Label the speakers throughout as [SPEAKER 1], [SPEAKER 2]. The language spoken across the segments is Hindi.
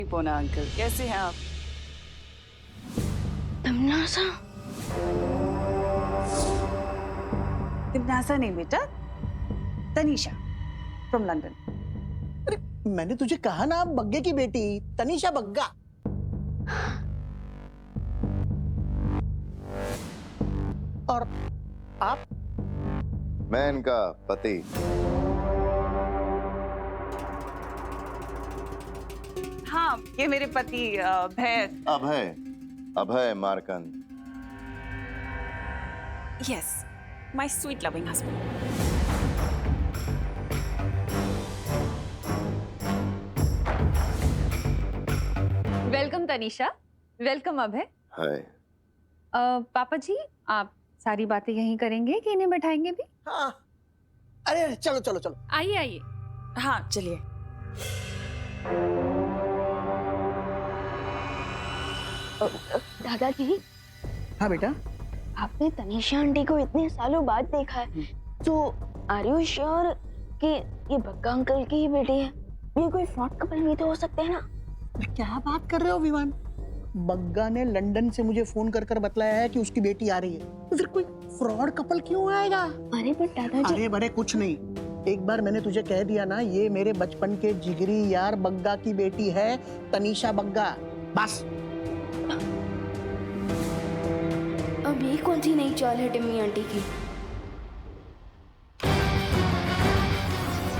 [SPEAKER 1] पोना अंकल, कैसे हैं आप?
[SPEAKER 2] तमन्नासा?
[SPEAKER 1] तमन्नासा नहीं बेटा, तनीषा फ्रॉम लंदन।
[SPEAKER 3] अरे मैंने तुझे कहा ना, बग्गे की बेटी तनीषा बग्गा। और आप?
[SPEAKER 4] मैं इनका पति।
[SPEAKER 1] हाँ, ये मेरे पति भैर।
[SPEAKER 4] Abhay Markand.
[SPEAKER 1] Yes, my sweet loving husband.
[SPEAKER 2] Welcome Tanisha, welcome Abhay.
[SPEAKER 4] Hi.
[SPEAKER 2] पापा जी, आप सारी बातें यहीं करेंगे कि इन्हें बैठाएंगे भी?
[SPEAKER 3] हाँ। अरे चलो चलो चलो।
[SPEAKER 2] आइए आइए।
[SPEAKER 1] हाँ चलिए।
[SPEAKER 2] दादाजी,
[SPEAKER 3] हाँ बेटा।
[SPEAKER 2] आपने तनीषा आंटी को इतने सालों बाद देखा है, तो आर यू श्योर कि ये बग्गा अंकल की ही बेटी है? ये कोई फ्रॉड कपल भी तो हो सकते हैं ना?
[SPEAKER 3] क्या बात कर रहे हो विमान? बग्गा ने लंदन से मुझे फोन कर कर बतलाया है कि उसकी बेटी आ रही है, तो फिर कोई फ्रॉड कपल क्यों आएगा?
[SPEAKER 2] अरे पर दादाजी,
[SPEAKER 3] अरे बड़े कुछ नहीं। एक बार मैंने तुझे कह दिया ना, ये मेरे बचपन के जिगरी यार बग्गा की बेटी है, तनीषा बग्गा। बस।
[SPEAKER 2] अब ये कौन सी नई चाल है टिम्मी आंटी की?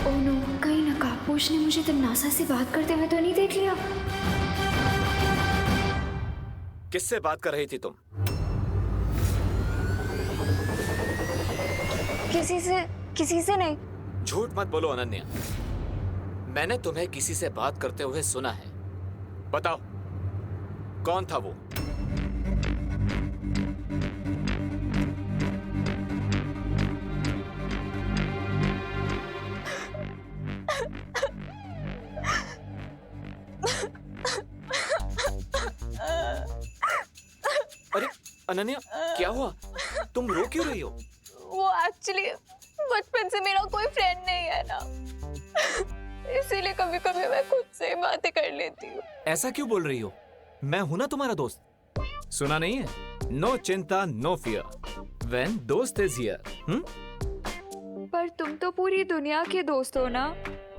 [SPEAKER 2] ओह नो, कहीं नकाबपोश ने मुझे तमन्नासा से बात करते हुए तो नहीं देख लिया?
[SPEAKER 5] किससे बात कर रही थी तुम?
[SPEAKER 2] किसी से नहीं।
[SPEAKER 5] झूठ मत बोलो अनन्या, मैंने तुम्हें किसी से बात करते हुए सुना है। बताओ कौन था वो? अरे अनन्या, क्या हुआ? तुम रो क्यों रही हो?
[SPEAKER 6] वो एक्चुअली बचपन से मेरा कोई फ्रेंड नहीं है ना, इसीलिए कभी कभी मैं खुद से बातें कर लेती हूँ।
[SPEAKER 5] ऐसा क्यों बोल रही हो? मैं हूं ना तुम्हारा दोस्त। सुना नहीं है? नो चिंता नो फियर व्हेन दोस्त इज हियर।
[SPEAKER 6] पर तुम तो पूरी दुनिया के दोस्त हो ना।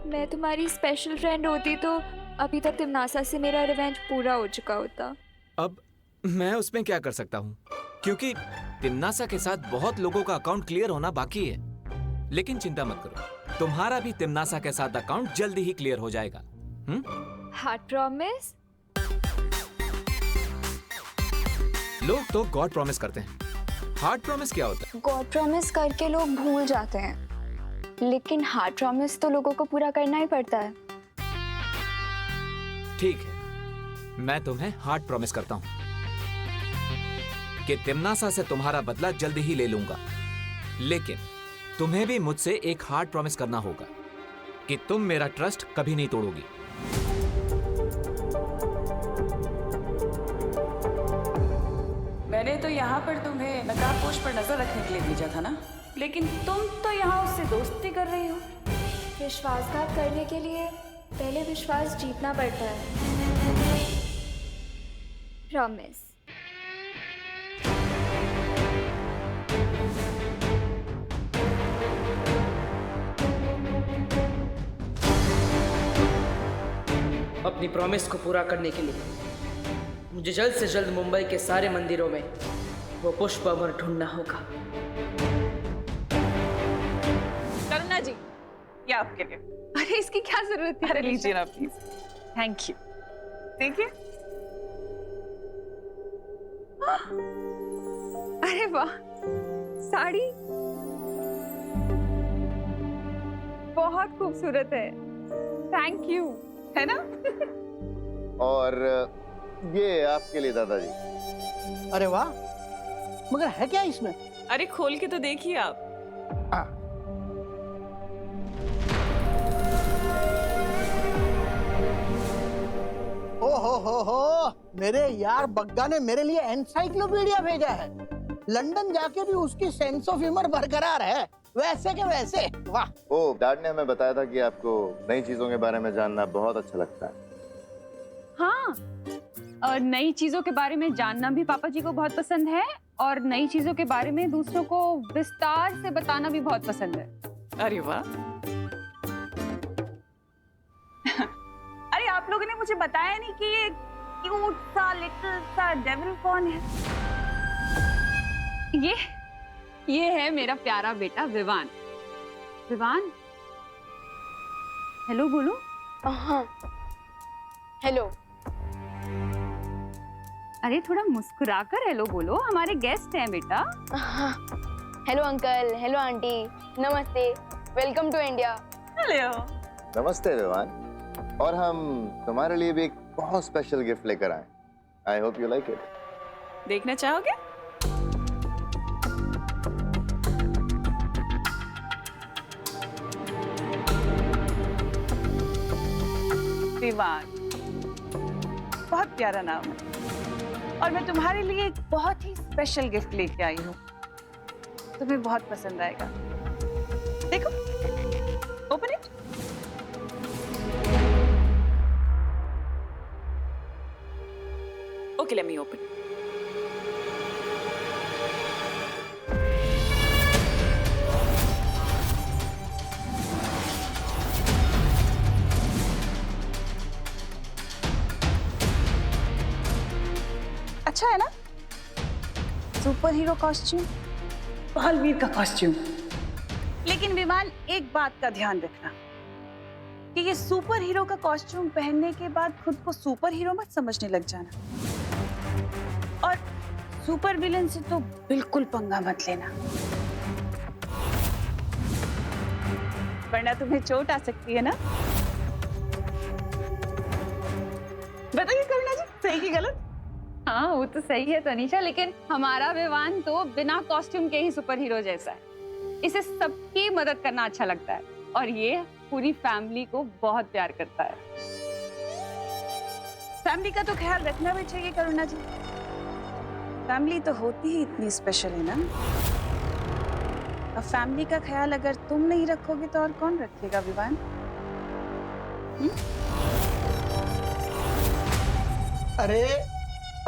[SPEAKER 6] मैं तुम्हारी स्पेशल फ्रेंड होती तो अभी तक तमन्नासा से मेरा रिवेंज पूरा हो चुका होता।
[SPEAKER 5] अब मैं उसमें क्या कर सकता हूँ, क्योंकि तमन्नासा के साथ बहुत लोगों का अकाउंट क्लियर होना बाकी है। लेकिन चिंता मत करो, तुम्हारा भी तमन्नासा के साथ अकाउंट जल्दी ही क्लियर हो जाएगा।
[SPEAKER 6] Heart promise?
[SPEAKER 5] लोग तो गॉड प्रॉमिस करते हैं, हार्ट प्रॉमिस क्या होता है?
[SPEAKER 6] गॉड प्रॉमिस करके लोग भूल जाते हैं, लेकिन हार्ट प्रॉमिस तो लोगों को पूरा करना ही पड़ता है।
[SPEAKER 5] ठीक है, मैं तुम्हें हार्ट प्रॉमिस करता हूँ कि तमन्नासा से तुम्हारा बदला जल्दी ही ले लूंगा। लेकिन तुम्हें भी मुझसे एक हार्ट प्रॉमिस करना होगा कि तुम मेरा ट्रस्ट कभी नहीं तोड़ोगी।
[SPEAKER 1] मैंने तो यहाँ पर तुम्हें नकाबपोश पर नजर रखने के लिए भेजा था ना, लेकिन तुम तो यहाँ उससे दोस्ती कर रही हो।
[SPEAKER 6] विश्वासघात करने के लिए पहले विश्वास जीतना पड़ता है। प्रॉमिस।
[SPEAKER 7] अपनी प्रॉमिस को पूरा करने के लिए मुझे जल्द से जल्द मुंबई के सारे मंदिरों में वो पुष्प अमर ढूंढना होगा।
[SPEAKER 1] करुणा जी, ये आपके लिए।
[SPEAKER 6] अरे इसकी क्या जरूरत है?
[SPEAKER 1] अरे लीजिए ना प्लीज। Thank you. देखिए।
[SPEAKER 6] अरे वाह, साड़ी बहुत खूबसूरत है। Thank you.
[SPEAKER 1] है ना?
[SPEAKER 4] और ये आपके लिए दादाजी।
[SPEAKER 3] अरे वाह, मगर है क्या इसमें?
[SPEAKER 1] अरे खोल के तो देखिए आप।
[SPEAKER 3] हो मेरे यार बग्गा ने मेरे लिए एनसाइक्लोपीडिया भेजा है। लंदन जाके भी उसकी सेंस ऑफ ह्यूमर बरकरार है, वैसे के वैसे। वाह।
[SPEAKER 4] ओ, डैड ने हमें बताया था कि आपको नई चीजों के बारे में जानना बहुत अच्छा लगता है।
[SPEAKER 8] नई चीजों के बारे में जानना भी पापा जी को बहुत पसंद है और नई चीजों के बारे में दूसरों को विस्तार से बताना भी बहुत पसंद है।
[SPEAKER 1] अरे वाह। अरे आप लोगों ने मुझे बताया नहीं कि ये क्यूट सा लिटिल सा डेविल कौन है?
[SPEAKER 8] ये है मेरा प्यारा बेटा विवान। विवान, हेलो बोलो।
[SPEAKER 2] हाँ, हेलो।
[SPEAKER 8] अरे थोड़ा मुस्कुराकर हेलो बोलो, हमारे गेस्ट हैं बेटा।
[SPEAKER 2] हाँ, हेलो अंकल, हेलो आंटी, नमस्ते, वेलकम टू इंडिया।
[SPEAKER 1] हेलो।
[SPEAKER 4] नमस्ते विवान। और हम तुम्हारे लिए भी एक बहुत स्पेशल गिफ्ट लेकर आए। I hope you like it.
[SPEAKER 1] देखना चाहोगे? विवान, बहुत प्यारा नाम है और मैं तुम्हारे लिए एक बहुत ही स्पेशल गिफ्ट लेके आई हूँ। तुम्हें बहुत पसंद आएगा। देखो, open it. Okay, let me open. अच्छा है ना? सुपर हीरो कॉस्ट्यूम, बालवीर का कॉस्ट्यूम। लेकिन विमान, एक बात का ध्यान रखना कि ये सुपर हीरो का कॉस्ट्यूम पहनने के बाद खुद को सुपर हीरो मत समझने लग जाना। और सुपर विलन से तो बिल्कुल पंगा मत लेना, वरना तुम्हें चोट आ सकती है ना। बताइए करुणा जी, सही की गलत?
[SPEAKER 8] हाँ, वो तो सही है तनीषा, लेकिन हमारा विवान तो बिना कॉस्ट्यूम के ही सुपर हीरो जैसा है। इसे सबकी मदद करना अच्छा लगता है और ये पूरी फैमिली को बहुत प्यार करता है।
[SPEAKER 1] फैमिली का तो ख्याल रखना भी चाहिए करुणा जी। फैमिली तो होती ही इतनी स्पेशल है ना। अब फैमिली का ख्याल अगर तुम नहीं रखोगे तो और कौन रखेगा विवान?
[SPEAKER 3] अरे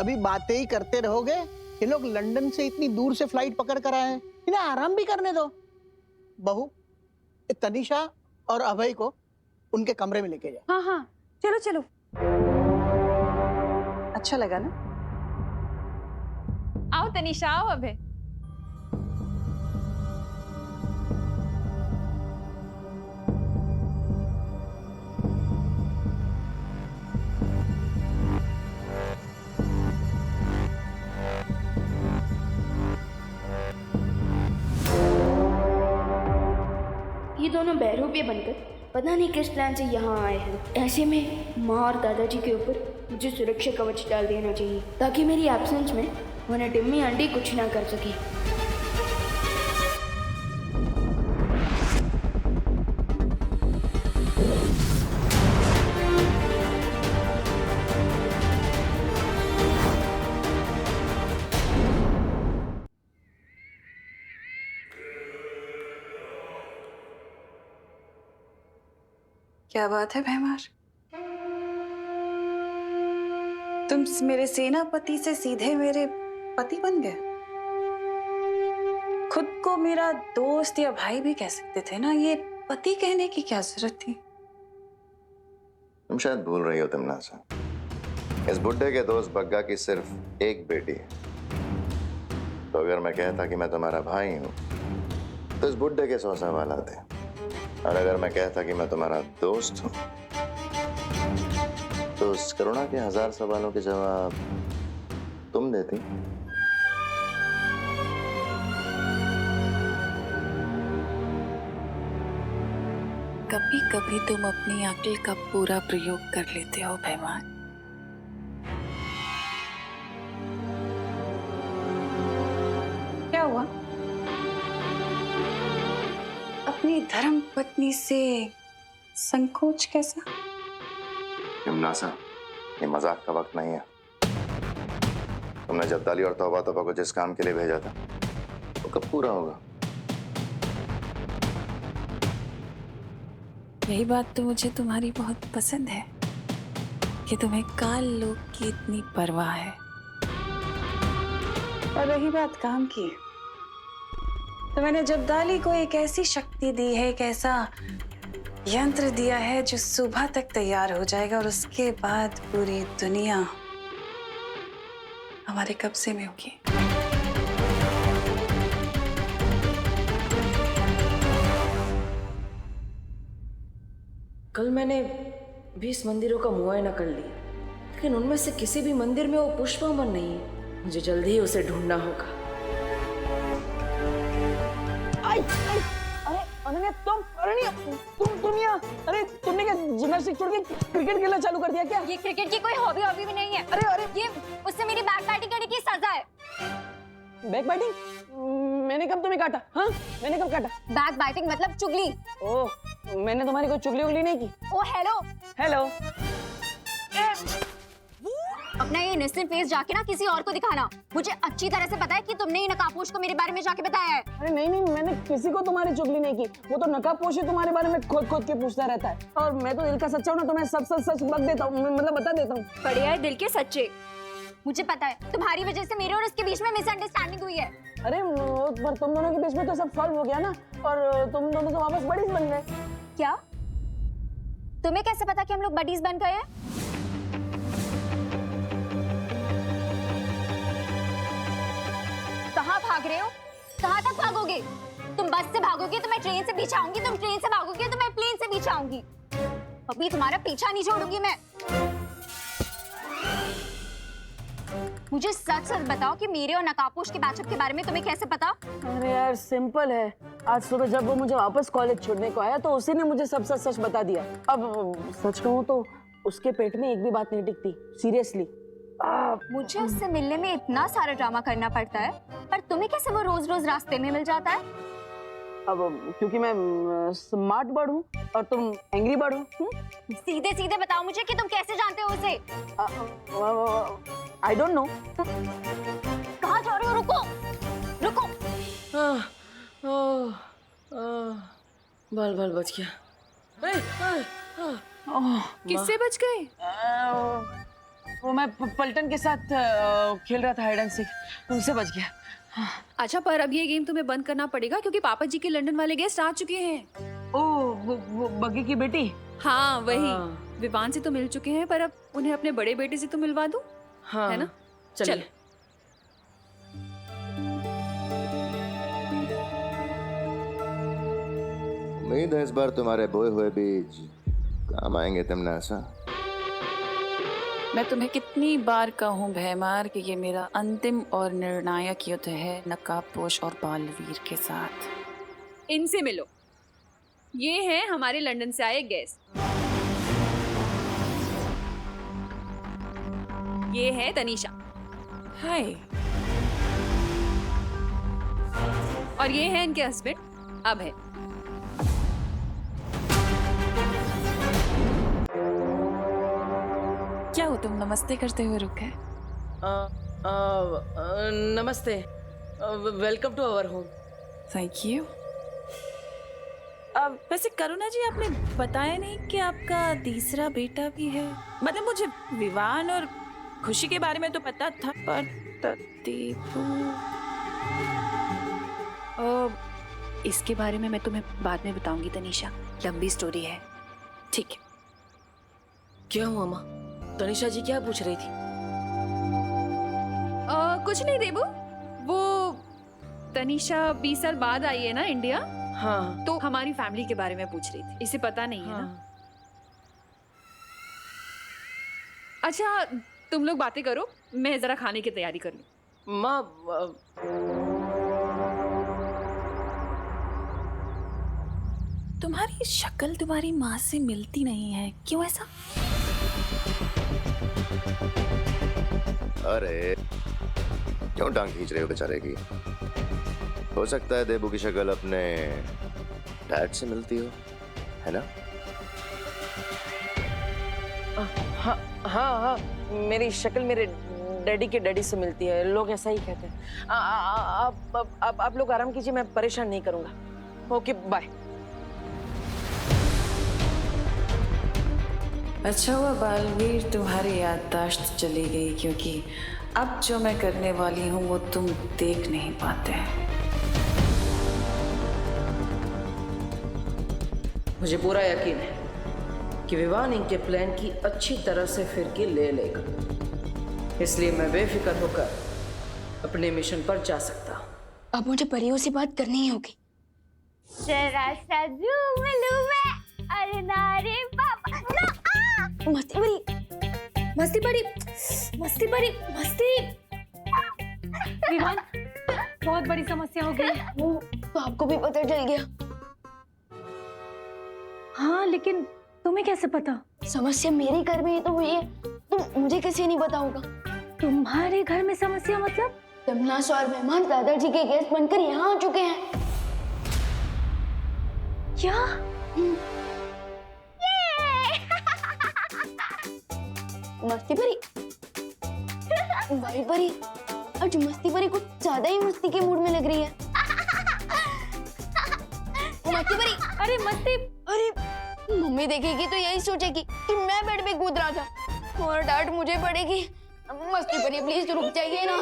[SPEAKER 3] अभी बातें ही करते रहोगे? ये लोग लंदन से इतनी दूर से फ्लाइट पकड़ कर आए हैं, इन्हें आराम भी करने दो। बहू, तनीषा और अभय को उनके कमरे में लेके जाओ।
[SPEAKER 8] हाँ हाँ, चलो चलो।
[SPEAKER 1] अच्छा लगा ना?
[SPEAKER 8] आओ तनीषा, आओ अभय।
[SPEAKER 2] ये दोनों बहरूपे बनकर पता नहीं किस प्लान से यहाँ आए हैं। ऐसे में माँ और दादाजी के ऊपर मुझे सुरक्षा कवच डाल देना चाहिए ताकि मेरी एब्सेंस में उन्हें टिम्मी आंटी कुछ ना कर सके।
[SPEAKER 1] क्या बात है भैमार, तुम मेरे सेनापति से सीधे मेरे पति बन गए। खुद को मेरा दोस्त या भाई भी कह सकते थे ना, ये पति कहने की क्या जरूरत थी?
[SPEAKER 4] तुम शायद भूल रही हो तिमनासा, इस बुड्ढे के दोस्त बग्गा की सिर्फ एक बेटी है। तो अगर मैं कहता कि मैं तुम्हारा भाई हूं तो इस बुड्ढे के 100 सवाल आते। और अगर मैं कहता कि मैं तुम्हारा दोस्त हूं तो उस करुणा के 1000 सवालों के जवाब तुम देती।
[SPEAKER 1] कभी कभी तुम अपनी अक्ल का पूरा प्रयोग कर लेते हो भैमान। क्या हुआ? अपनी धर्म पत्नी से संकोच कैसा?
[SPEAKER 4] तिमनासा, ये मजाक का वक्त नहीं है। तुमने जब्दाली और तौबा तौबा को जिस काम के लिए भेजा था वो कब पूरा होगा?
[SPEAKER 1] यही बात तो मुझे तुम्हारी बहुत पसंद है।
[SPEAKER 9] कि तुम्हें काल लोक की इतनी परवाह है।
[SPEAKER 1] और रही बात काम की, तो मैंने जब्दाली को एक ऐसी शक्ति दी है, एक ऐसा यंत्र दिया है जो सुबह तक तैयार हो जाएगा और उसके बाद पूरी दुनिया हमारे कब्जे में होगी।
[SPEAKER 7] कल मैंने 20 मंदिरों का मुआयना कर लिया, लेकिन उनमें से किसी भी मंदिर में वो पुष्पामन नहीं है। मुझे जल्दी ही उसे ढूंढना होगा।
[SPEAKER 10] अरे अनन्या, तुम यहाँ, अरे तुमने क्या जिम्नास्टिक छोड़ के क्रिकेट खेलना चालू कर दिया क्या?
[SPEAKER 11] ये क्रिकेट की कोई हॉबी भी नहीं है।
[SPEAKER 10] अरे
[SPEAKER 11] ये उससे मेरी बैक बैटिंग करने की सजा है।
[SPEAKER 10] Back batting? मैंने कब तुम्हें काटा? हाँ, मैंने कब काटा?
[SPEAKER 11] बैक बैटिंग मतलब चुगली।
[SPEAKER 10] ओह, मैंने तुम्हारी कोई चुगली उगली नहीं की।
[SPEAKER 11] ओ हेलो
[SPEAKER 10] हेलो।
[SPEAKER 11] अपना ये इनोसेंट फेस जाके ना किसी और को दिखाना। मुझे अच्छी तरह से पता है कि तुमने ही नकाबपोश को मेरे बारे में जाके बताया है।
[SPEAKER 10] अरे नहीं, मैंने किसी को तुम्हारी चुगली नहीं की। वो तो नकाबपोश ही तुम्हारे बारे में खोद के पूछता रहता है। और मैं तो दिल का सच्चा हूँ ना, तो मैं सब सच बक देता हूँ, मतलब बता देता हूँ।
[SPEAKER 11] बढ़िया है दिल के सच्चे। मुझे पता है तुम्हारी वजह से मेरे और उसके बीच में मिसअंडरस्टैंडिंग हुई है।
[SPEAKER 10] अरे पर तुम दोनों के बीच में तो सब सॉल्व हो गया ना, और तुम दोनों तो वापस बडीज बन गए।
[SPEAKER 11] क्या? तुम्हें कैसे पता कि हम लोग बडीज बन गए हैं? कहाँ भाग रहे हो? कहाँ तक भागोगे? तुम बस से भागोगे तो मैं ट्रेन से पीछे आऊंगी, तुम ट्रेन से भागोगे तो मैं प्लेन से पीछे आऊंगी। अभी तुम्हारा पीछा नहीं छोड़ूंगी मैं। मुझे सच सच बताओ कि मेरे और नकाबपोश के बैचअप के बारे में तुम्हें कैसे पता?
[SPEAKER 10] अरे यार सिंपल है। आज सुबह जब वो मुझे वापस कॉलेज छोड़ने को आया तो उसी ने मुझे सब सच बता दिया। अब सच कहूँ तो उसके पेट में एक भी बात नहीं टिकती, सीरियसली।
[SPEAKER 11] मुझे उससे मिलने में इतना सारा ड्रामा करना पड़ता है, पर तुम्हें कैसे वो रोज रोज रास्ते में मिल जाता है?
[SPEAKER 10] अब क्योंकि मैं स्मार्ट बर्ड हूँ और तुम एंग्री बर्ड हो।
[SPEAKER 11] सीधे सीधे बताओ मुझे कि तुम कैसे जानते हो उसे?
[SPEAKER 10] I don't know.
[SPEAKER 11] कहाँ जा रहे हो? रुको रुको।
[SPEAKER 7] बाल बच गया।
[SPEAKER 9] किससे बच गए?
[SPEAKER 10] वो मैं पलटन के साथ खेल रहा था हाइड एंड सीक, उनसे बच गया।
[SPEAKER 9] अच्छा, पर अब ये गेम तुम्हें बंद करना पड़ेगा क्योंकि पापा जी के लंदन वाले गेस्ट आ चुके हैं।
[SPEAKER 10] ओह, वो बग्गी की बेटी?
[SPEAKER 9] हाँ वही। विवान से तो मिल चुके हैं, पर अब उन्हें अपने बड़े बेटे से तो मिलवा दूं।
[SPEAKER 7] हाँ,
[SPEAKER 9] है ना?
[SPEAKER 7] चल।
[SPEAKER 4] उम्मीद है इस बार तुम्हारे बोए हुए बीज काम आएंगे तिमनासा।
[SPEAKER 9] मैं तुम्हें कितनी बार कहूँ भैमार कि ये मेरा अंतिम और निर्णायक युद्ध है नकाबपोश और बालवीर के साथ। इनसे मिलो, ये हैं हमारे लंदन से आए गेस्ट। ये है तनीषा। हाय। और ये है इनके हस्बैंड अभय। क्या हो तुम नमस्ते करते हुए रुक गए?
[SPEAKER 7] नमस्ते, welcome to our home.
[SPEAKER 9] Thank you. वैसे करुणा जी, आपने बताया नहीं कि आपका तीसरा बेटा भी है। मतलब मुझे विवान और खुशी के बारे में तो पता था, पर इसके बारे में मैं तुम्हें बाद में बताऊंगी तनीषा, लंबी स्टोरी है। ठीक है।
[SPEAKER 7] क्या हुआ माँ? तनीषा जी क्या पूछ रही थी?
[SPEAKER 9] कुछ नहीं देबू, वो तनीषा 20 साल बाद आई है ना इंडिया।
[SPEAKER 7] हाँ,
[SPEAKER 9] तो हमारी फैमिली के बारे में पूछ रही थी। इसे पता नहीं है ना? अच्छा, तुम लोग बातें करो, मैं जरा खाने की तैयारी कर लूं।
[SPEAKER 7] माँ,
[SPEAKER 9] तुम्हारी शक्ल तुम्हारी माँ से मिलती नहीं है, क्यों ऐसा?
[SPEAKER 4] अरे क्यों टांग खींच रहे हो बेचारे की? हो सकता है देबू की शक्ल अपने डैड से मिलती हो, है ना?
[SPEAKER 10] हाँ, मेरी शक्ल मेरे डैडी के डैडी से मिलती है, लोग ऐसा ही कहते हैं। आप लोग आराम कीजिए, मैं परेशान नहीं करूंगा। Okay, bye.
[SPEAKER 9] अच्छा हुआ बालवीर तुम्हारी याददाश्त चली गई, क्योंकि अब जो मैं करने वाली हूँ वो तुम देख नहीं पाते।
[SPEAKER 7] मुझे पूरा यकीन है कि विवान इनके प्लान की अच्छी तरह से फिरकी ले लेगा, इसलिए मैं बेफिक्र होकर अपने मिशन पर जा सकता हूँ।
[SPEAKER 2] अब मुझे परियों से बात करनी ही होगी।
[SPEAKER 11] जरा सा झूम लूं मैं, अरे नारे पापा ना आ!
[SPEAKER 2] मस्ती बड़ी, मस्ती बड़ी, मस्ती बड़ी, मस्ती।
[SPEAKER 1] विवान, बहुत बड़ी समस्या हो गई।
[SPEAKER 2] वो तो आपको भी पता चल गया।
[SPEAKER 1] हाँ, लेकिन तुम्हें कैसे पता?
[SPEAKER 2] समस्या मेरे घर में ही तो हुई है, तो मुझे कैसे नहीं पता होगा?
[SPEAKER 1] तुम्हारे घर में समस्या मतलब?
[SPEAKER 2] तमन्नास और मेहमान दादाजी के गेस्ट बनकर यहाँ आ चुके हैं।
[SPEAKER 1] क्या?
[SPEAKER 2] मस्ती परी, वाई परी, आज मस्ती परी कुछ ज्यादा ही मस्ती के मूड में लग रही है। मस्ती परी,
[SPEAKER 1] अरे मस्ती,
[SPEAKER 2] अरे मम्मी देखेगी तो यही सोचेगी कि मैं बेड पे कूद रहा था और डांट मुझे पड़ेगी। मस्ती परी प्लीज रुक जाइए ना।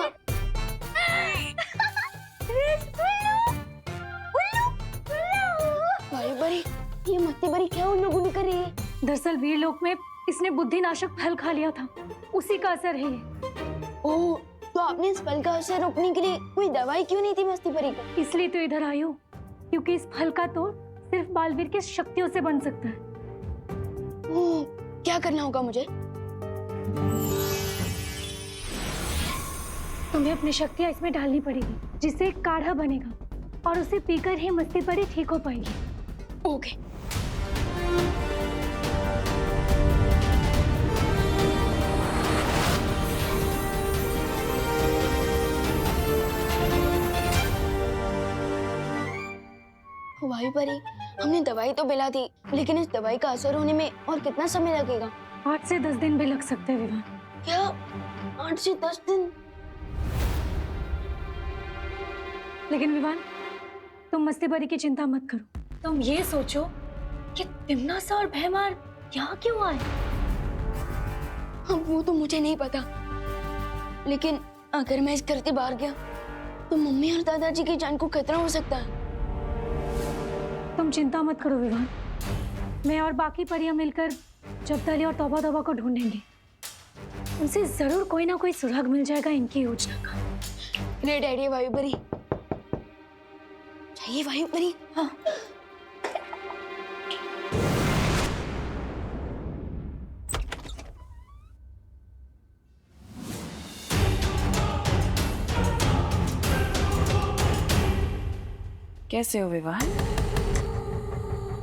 [SPEAKER 2] वाई परी, ये मस्ती परी क्या उन लोगों ने कर रही है?
[SPEAKER 1] दरअसल वीरलोक में इसने बुद्धिनाशक फल खा लिया था, उसी का असर है ये।
[SPEAKER 2] ओह, तो आपने इस फल का असर रोकने के लिए कोई दवाई क्यों नहीं थी मस्ती परी को?
[SPEAKER 1] इसलिए तो इधर आई हूँ, क्योंकि इस फल का तोड़ सिर्फ बालवीर की शक्तियों से बन सकता है।
[SPEAKER 2] ओह, क्या करना होगा मुझे?
[SPEAKER 1] तुम्हें अपनी शक्तियाँ इसमें डालनी पड़ेगी, जिससे एक काढ़ा बनेगा और उसे पीकर ही मस्ती परी ठीक हो पाएगी।
[SPEAKER 2] ओके। वाई परी, हमने दवाई तो पिला दी, लेकिन इस दवाई का असर होने में और कितना समय लगेगा?
[SPEAKER 1] 8 से 10 दिन भी लग सकते हैं विवान।
[SPEAKER 2] क्या 8 से 10 दिन?
[SPEAKER 1] लेकिन विवान, तुम मस्ती परी की चिंता मत करो। तुम ये सोचो कि तिम्नासा और भैमार यहाँ क्यों आए?
[SPEAKER 2] अब वो तो मुझे नहीं पता, लेकिन अगर मैं इस घर से बाहर गया तो मम्मी और दादाजी की जान को खतरा हो सकता है।
[SPEAKER 1] तुम चिंता मत करो विवान, मैं और बाकी परियां मिलकर जब्दली और तौबा तौबा को ढूंढेंगे। उनसे जरूर कोई ना कोई सुराग मिल जाएगा इनकी योजना का।
[SPEAKER 2] रेड आइडिया वायु परी। चाहिए वायु परी?
[SPEAKER 1] हाँ।
[SPEAKER 9] कैसे हो विवान?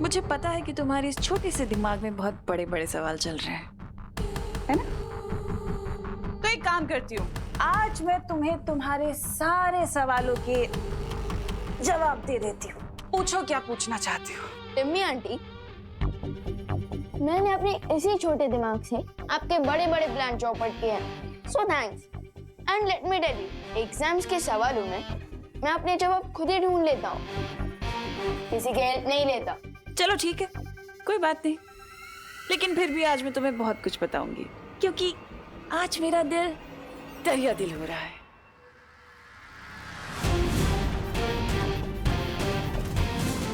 [SPEAKER 9] मुझे पता है कि तुम्हारे इस छोटे से दिमाग में बहुत बड़े बड़े सवाल चल रहे हैं, है ना? तो एक काम करती हूँ, आज मैं तुम्हें तुम्हारे सारे सवालों के जवाब दे देती हूँ। पूछो क्या पूछना चाहती हो।
[SPEAKER 2] टिम्मी आंटी, मैंने अपने इसी छोटे दिमाग से आपके बड़े बड़े प्लान चौपट किए हैं। So thanks. And let me tell you, exams के सवालों में मैं अपने जवाब खुद ही ढूंढ लेता हूँ, किसी की हेल्प नहीं लेता।
[SPEAKER 9] चलो ठीक है, कोई बात नहीं, लेकिन फिर भी आज मैं तुम्हें बहुत कुछ बताऊंगी, क्योंकि आज मेरा दिल दरिया दिल हो रहा है।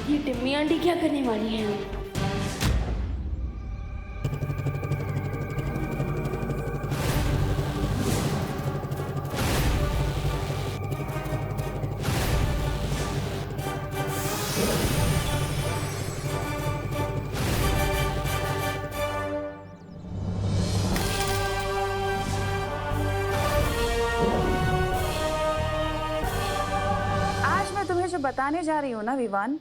[SPEAKER 2] ये टिम्मी आंटी क्या करने वाली है?
[SPEAKER 9] जो बताने जा रही हूँ ना विवान,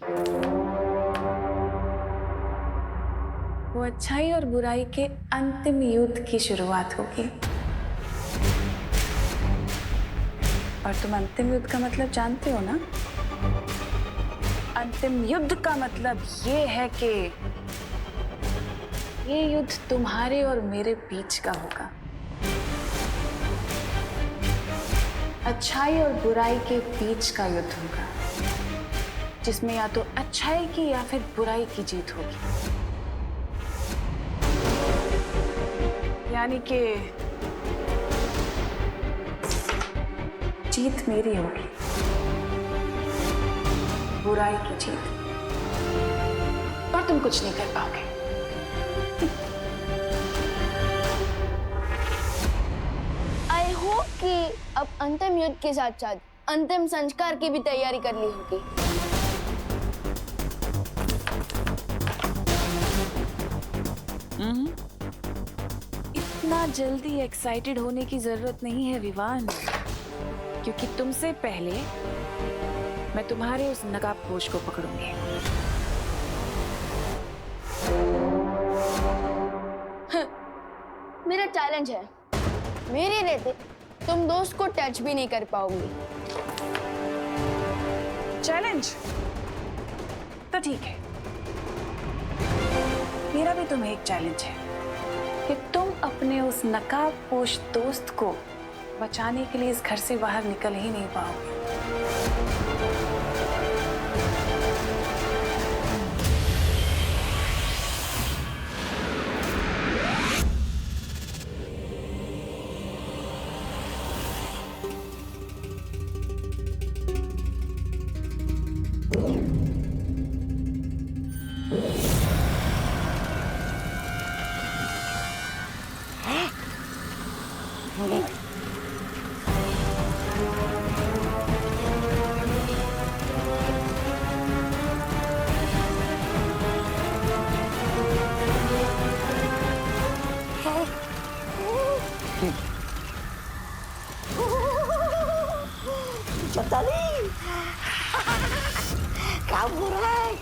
[SPEAKER 9] वो अच्छाई और बुराई के अंतिम युद्ध की शुरुआत होगी। और तुम अंतिम युद्ध का मतलब जानते हो ना? अंतिम युद्ध का मतलब ये है कि ये युद्ध तुम्हारे और मेरे बीच का होगा। अच्छाई और बुराई के बीच का युद्ध होगा, जिसमें या तो अच्छाई की या फिर बुराई की जीत होगी। यानी कि जीत मेरी होगी, बुराई की जीत, और तुम कुछ नहीं कर पाओगे।
[SPEAKER 2] आई होप कि अब अंतिम युद्ध के साथ साथ अंतिम संस्कार की भी तैयारी कर ली होगी।
[SPEAKER 9] इतना जल्दी एक्साइटेड होने की जरूरत नहीं है विवान, क्योंकि तुमसे पहले मैं तुम्हारे उस नकाबपोश को पकड़ूंगी।
[SPEAKER 2] मेरा चैलेंज है, मेरे रहते तुम दोस्त को टच भी नहीं कर पाओगे।
[SPEAKER 9] चैलेंज तो ठीक है, मेरा भी तुम्हें एक चैलेंज है कि तुम अपने उस नकाबपोश दोस्त को बचाने के लिए इस घर से बाहर निकल ही नहीं पाओगे।
[SPEAKER 10] पता नहीं क्या हो रहा है।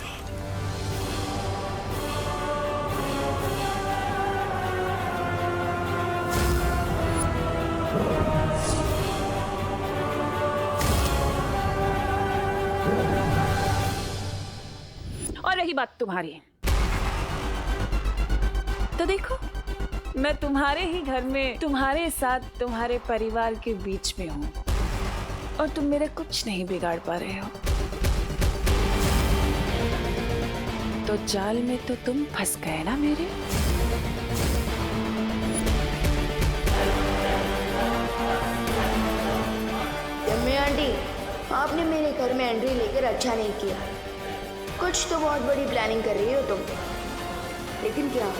[SPEAKER 9] और रही बात तुम्हारी, तो देखो मैं तुम्हारे ही घर में तुम्हारे साथ तुम्हारे परिवार के बीच में हूँ और तुम मेरा कुछ नहीं बिगाड़ पा रहे हो। तो जाल में तो तुम फंस गए ना मेरे।
[SPEAKER 2] यम्मी आंटी, आपने मेरे घर में एंट्री लेकर अच्छा नहीं किया। कुछ तो बहुत बड़ी प्लानिंग कर रही हो तुम, लेकिन क्या?